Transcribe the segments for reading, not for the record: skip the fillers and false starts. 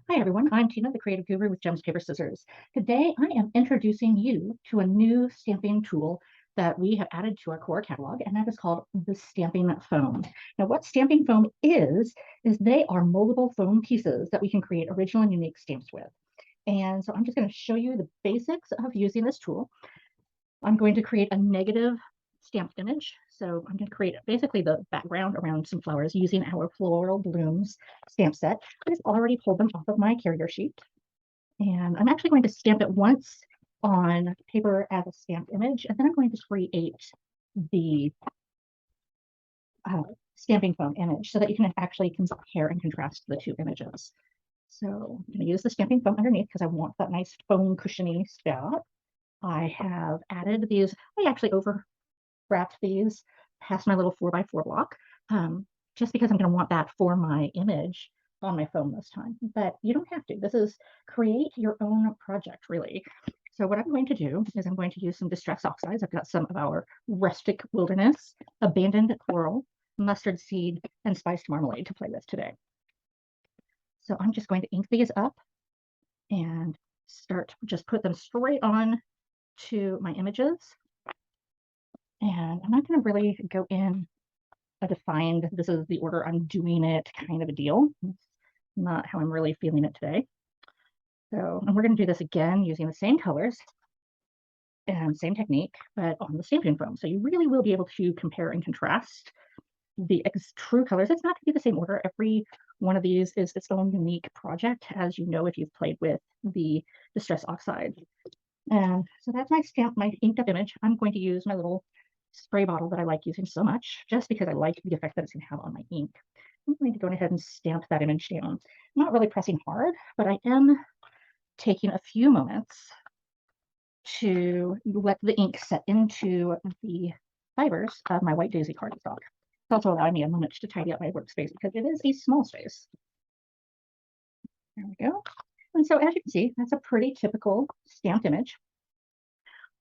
Hi everyone, I'm Tina, the creative guru with Gems, Paper, Scissors. Today I am introducing you to a new stamping tool that we have added to our core catalog, and that is called the stamping foam. Now what stamping foam is they are moldable foam pieces that we can create original and unique stamps with. And so I'm just going to show you the basics of using this tool. I'm going to create a negative stamped image. So I'm going to create basically the background around some flowers using our Floral Blooms stamp set. I've already pulled them off of my carrier sheet. And I'm actually going to stamp it once on paper as a stamped image, and then I'm going to create the stamping foam image so that you can actually compare and contrast the two images. So I'm going to use the stamping foam underneath because I want that nice foam cushiony spot. I have added these, I actually overwrapped these past my little 4x4 block, just because I'm going to want that for my image on my phone this time. But you don't have to. This is create your own project, really. So what I'm going to do is I'm going to use some Distress Oxides. I've got some of our Rustic Wilderness, Abandoned Coral, Mustard Seed, and Spiced Marmalade to play with today. So I'm just going to ink these up and just put them straight on to my images. And I'm not going to really go in a defined, this is the order I'm doing it kind of a deal. It's not how I'm really feeling it today. So, and we're going to do this again using the same colors and same technique, but on the stamping foam. So you really will be able to compare and contrast the true colors. It's not going to be the same order. Every one of these is its own unique project, as you know if you've played with the Distress Oxide. And so that's my inked up image. I'm going to use my little spray bottle that I like using so much, just because I like the effect that it's going to have on my ink. I'm going to go ahead and stamp that image down. I'm not really pressing hard, but I am taking a few moments to let the ink set into the fibers of my White Daisy cardstock. It's also allowing me a moment to tidy up my workspace because it is a small space. There we go. And so as you can see, that's a pretty typical stamped image.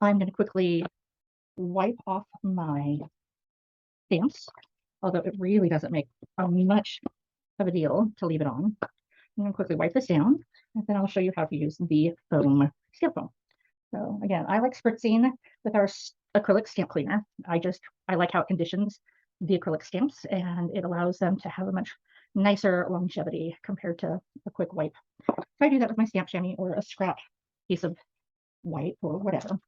I'm going to quickly wipe off my stamps, although it really doesn't make much of a deal to leave it on. I'm going to quickly wipe this down, and then I'll show you how to use the foam stamp foam. So again, I like spritzing with our acrylic stamp cleaner. I like how it conditions the acrylic stamps, and it allows them to have a much nicer longevity compared to a quick wipe. So I do that with my stamp chamois or a scrap piece of white or whatever.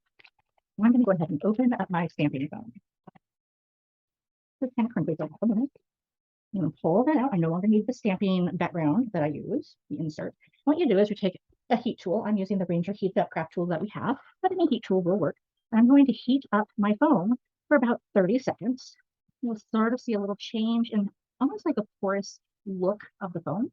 I'm going to go ahead and open up my stamping foam. This kind of crinkly for a minute. I'm going to pull that out. I no longer need the stamping background that I use, the insert. What you do is you take a heat tool. I'm using the Ranger Heat Up craft tool that we have, but any heat tool will work. I'm going to heat up my foam for about 30 seconds. You'll sort of see a little change in almost like a porous look of the foam.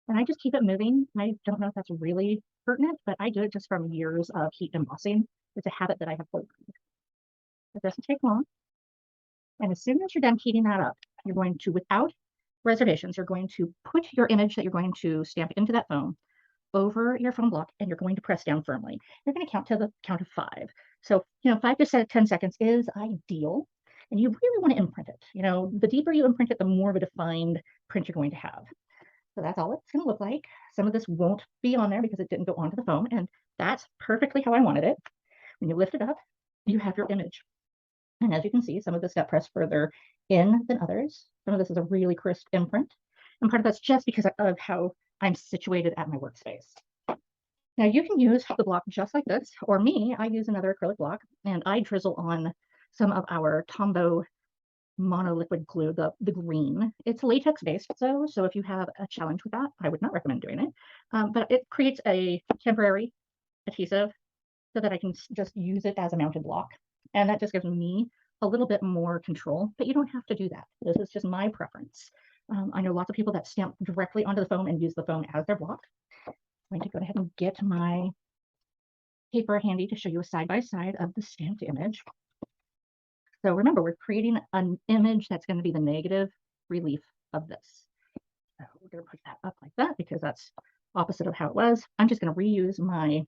And I just keep it moving. I don't know if that's really pertinent, but I do it just from years of heat embossing. It's a habit that I have learned. It doesn't take long. And as soon as you're done heating that up, you're going to, without reservations, you're going to put your image that you're going to stamp into that foam over your foam block, and you're going to press down firmly. You're going to count to the count of 5. So, 5 to 10 seconds is ideal. And you really want to imprint it. The deeper you imprint it, the more of a defined print you're going to have. So that's all it's going to look like. Some of this won't be on there because it didn't go onto the foam, and that's perfectly how I wanted it. When you lift it up, you have your image. And as you can see, some of this got pressed further in than others. Some of this is a really crisp imprint. And part of that's just because of how I'm situated at my workspace. Now you can use the block just like this, or me, I use another acrylic block, and I drizzle on some of our Tombow monoliquid glue, the green. It's latex based, so if you have a challenge with that, I would not recommend doing it. But it creates a temporary adhesive so that I can just use it as a mounted block. And that just gives me a little bit more control, but you don't have to do that. This is just my preference. I know lots of people that stamp directly onto the foam and use the foam as their block. I'm going to go ahead and get my paper handy to show you a side-by-side of the stamped image. So remember, we're creating an image that's going to be the negative relief of this. So we're going to put that up like that because that's opposite of how it was. I'm just going to reuse my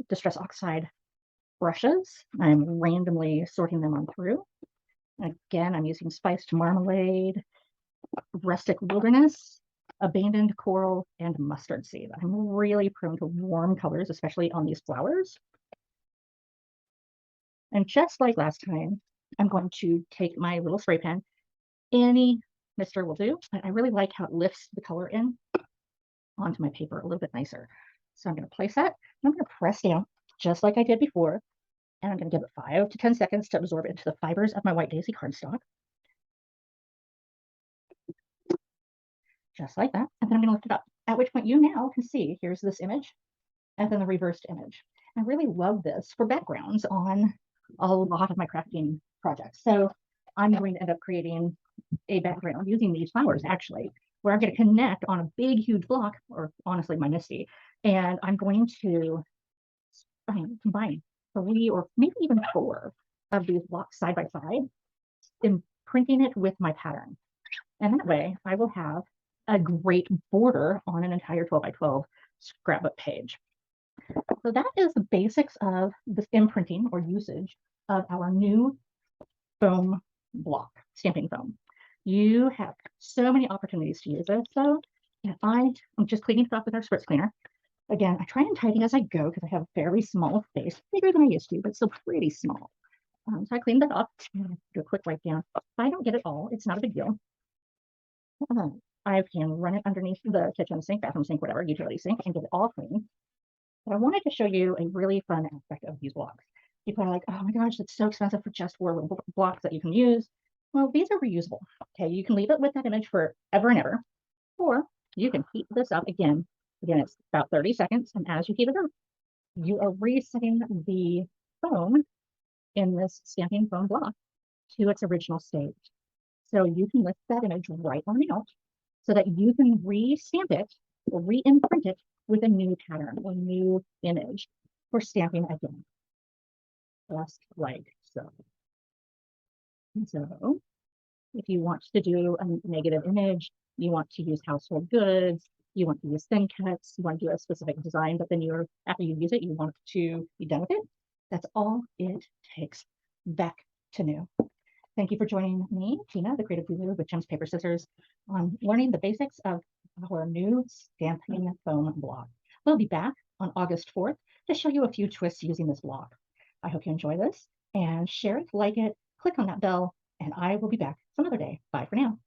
Distress Oxide brushes. I'm randomly sorting them on through. Again, I'm using Spiced Marmalade, Rustic Wilderness, Abandoned Coral, and Mustard Seed. I'm really prone to warm colors, especially on these flowers. And just like last time, I'm going to take my little spray pen. Any mister will do, but I really like how it lifts the color in onto my paper a little bit nicer. So I'm going to place that, and I'm going to press down just like I did before, and I'm going to give it 5 to 10 seconds to absorb into the fibers of my White Daisy cardstock. Just like that. And then I'm going to lift it up, at which point you now can see, here's this image, and then the reversed image. I really love this for backgrounds on a lot of my crafting projects. So I'm going to end up creating a background using these flowers, actually, where I'm going to connect on a big, huge block, or honestly, my Misty, and I'm going to combine 3 or maybe even 4 of these blocks side by side, imprinting it with my pattern. And that way I will have a great border on an entire 12 by 12 scrapbook page. So that is the basics of this imprinting or usage of our new foam block, stamping foam. You have so many opportunities to use it. So if I'm just cleaning it off with our spritz cleaner. Again, I try and tidy as I go because I have a fairly small space, bigger than I used to, but still pretty small. So I cleaned that up, do a quick wipe down. If I don't get it all, it's not a big deal. I can run it underneath the kitchen sink, bathroom sink, whatever, utility sink, and get it all clean. But I wanted to show you a really fun aspect of these blocks. People are like, oh my gosh, it's so expensive for just 4 little blocks that you can use. Well, these are reusable. Okay, you can leave it with that image forever and ever, or you can heat this up again. Again, it's about 30 seconds, and as you heat it up, you are resetting the foam in this stamping foam block to its original state. So you can lift that image right on out so that you can re-stamp it or re-imprint it with a new pattern or new image for stamping again, just like so. And so if you want to do a negative image, you want to use household goods, you want to use thin cuts, you want to do a specific design, but then after you use it, you want to be done with it. That's all it takes. Back to new. Thank you for joining me, Tina, the creative guru with Gems, Paper, Scissors, on learning the basics of our new stamping foam block. We'll be back on August 4th to show you a few twists using this block. I hope you enjoy this and share it, like it, click on that bell, and I will be back some other day. Bye for now.